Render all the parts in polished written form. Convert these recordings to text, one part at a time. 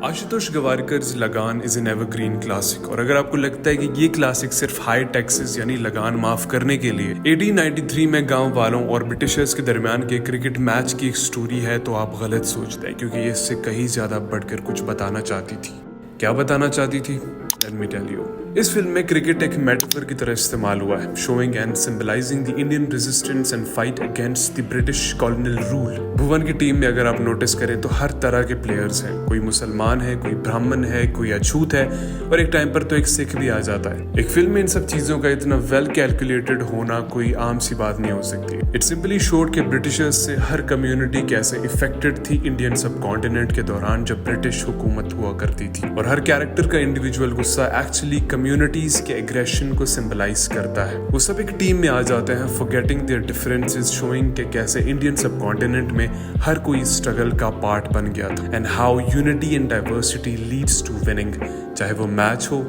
आशुतोष गवारकर's लगान is an evergreen classic. और अगर आपको लगता है कि ये क्लासिक सिर्फ हाई टैक्सेस यानी लगान माफ करने के लिए 1893 में गांव वालों और ब्रिटिशर्स के दरमियान के क्रिकेट मैच की एक स्टोरी है तो आप गलत सोचते हैं, क्योंकि ये इससे कहीं ज्यादा बढ़कर कुछ बताना चाहती थी। क्या बताना चाहती थी? Let me tell you. इस फिल्म में क्रिकेट एक मेटाफर की तरह इस्तेमाल हुआ है, showing and symbolizing the Indian resistance and fight against the British colonial rule. Bhuvan की टीम में अगर आप नोटिस करें तो हर तरह के प्लेयर्स हैं। कोई मुसलमान है, कोई ब्राह्मण है, कोई अछूत है और एक टाइम पर तो एक सिख भी आ जाता है। एक फिल्म में इन सब चीजों का इतना वेल कैलकुलेटेड होना कोई आम सी बात नहीं हो सकती। इट सिंपली शोड के ब्रिटिशर्स से हर कम्युनिटी कैसे इफेक्टेड थी इंडियन सब कॉन्टिनेंट के दौरान जब ब्रिटिश हुकूमत हुआ करती थी, और हर कैरेक्टर का इंडिविजुअल गुस्सा एक्चुअली कम्युनिटीज के एग्रेशन को सिंबलाइज करता है। वो सब एक टीम में आ जाते हैं, फॉरगेटिंग देयर डिफरेंसेस, शोइंग के कैसे इंडियन सब कॉन्टिनेंट में हर कोई स्ट्रगल का पार्ट बन गया था and how unity and diversity leads to winning, चाहे वो मैच हो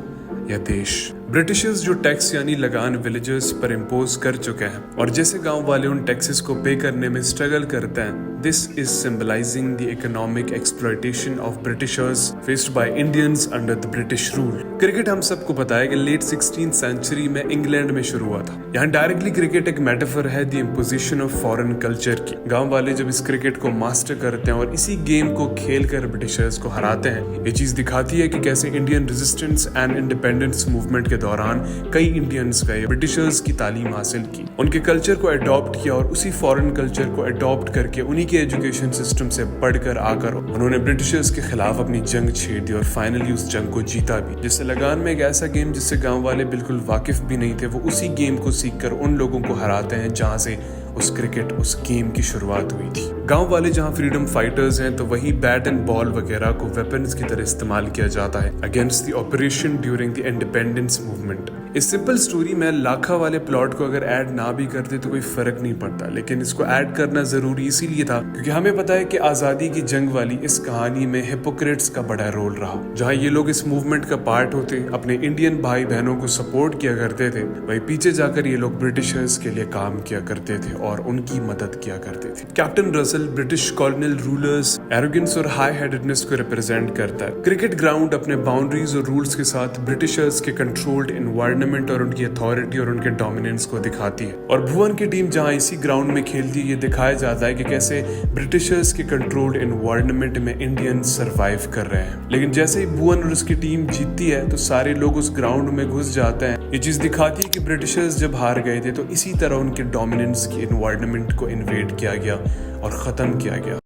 या देश। ब्रिटिशर्स जो टैक्स यानी लगान विलेजर्स पर इम्पोज कर चुके हैं और जैसे गांव वाले उन टैक्सेस को पे करने में स्ट्रगल करते हैं, this is symbolising the economic exploitation of Britishers faced by Indians under the British rule. Cricket हम सबको पता है कि लेट 16th सेंचुरी में इंग्लैंड में शुरू हुआ था। यहाँ डायरेक्टली क्रिकेट एक मेटाफर है the imposition of foreign culture की। गांव वाले जब इस क्रिकेट को मास्टर करते हैं और इसी गेम को खेल कर ब्रिटिशर्स को हराते हैं, ये चीज दिखाती है कि कैसे Indian resistance and independence movement के दौरान कई इंडियंस गए, ब्रिटिशर्स की तालीम हासिल की, उनके कल्चर को अडॉप्ट किया और उसी फॉरेन कल्चर को अडॉप्ट करके उन्हीं के एजुकेशन सिस्टम से बढ़कर आकर उन्होंने ब्रिटिशर्स के खिलाफ अपनी जंग छेड़ दी और फाइनली उस जंग को जीता भी। जिससे लगान में एक ऐसा गेम जिससे गांव वाले बिल्कुल वाकिफ भी नहीं थे, वो उसी गेम को सीखकर उन लोगों को हराते हैं जहां से उस क्रिकेट उस गेम की शुरुआत हुई थी। गांव वाले जहां फ्रीडम फाइटर्स हैं तो वही बैट एंड बॉल वगैरह को वेपन्स की तरह इस्तेमाल किया जाता है against the operation during the independence movement. इस सिंपल स्टोरी में लाखा वाले प्लॉट को अगर ऐड ना भी करते तो कोई फर्क नहीं पड़ता, लेकिन इसको ऐड करना जरूरी इसीलिए था क्योंकि हमें पता है कि आजादी की जंग वाली इस कहानी में हिपोक्रेट्स का बड़ा रोल रहा। जहां ये लोग इस मूवमेंट का पार्ट होते, अपने इंडियन भाई बहनों को सपोर्ट किया करते थे, वहीं पीछे जाकर ये लोग ब्रिटिशर्स के लिए काम किया करते थे और उनकी मदद किया करते थे। Captain Russell British colonial rulers arrogance और हाई हेडेडनेस को रिप्रेजेंट करता है। क्रिकेट ग्राउंड अपने बाउंड्रीज और रूल्स के साथ ब्रिटिशर्स के कंट्रोल्ड एनवायरनमेंट और उनकी अथॉरिटी और उनके डोमिनेंस को दिखाती है। और भुवन की टीम जहां इसी ग्राउंड में खेलती है, ये दिखाया जाता है कि कैसे ब्रिटिशर्स के कंट्रोल्ड एनवायरनमेंट में इंडियंस सर्वाइव कर रहे हैं। लेकिन जैसे ही भुवन और उसकी टीम जीतती है तो सारे लोग उस ग्राउंड में घुस जाते हैं। ये चीज दिखाती है कि ब्रिटिशर्स जब हार गए थे तो इसी तरह उनके डोमिनेंस की एनवायरनमेंट को इन्वेड किया गया और खत्म किया गया।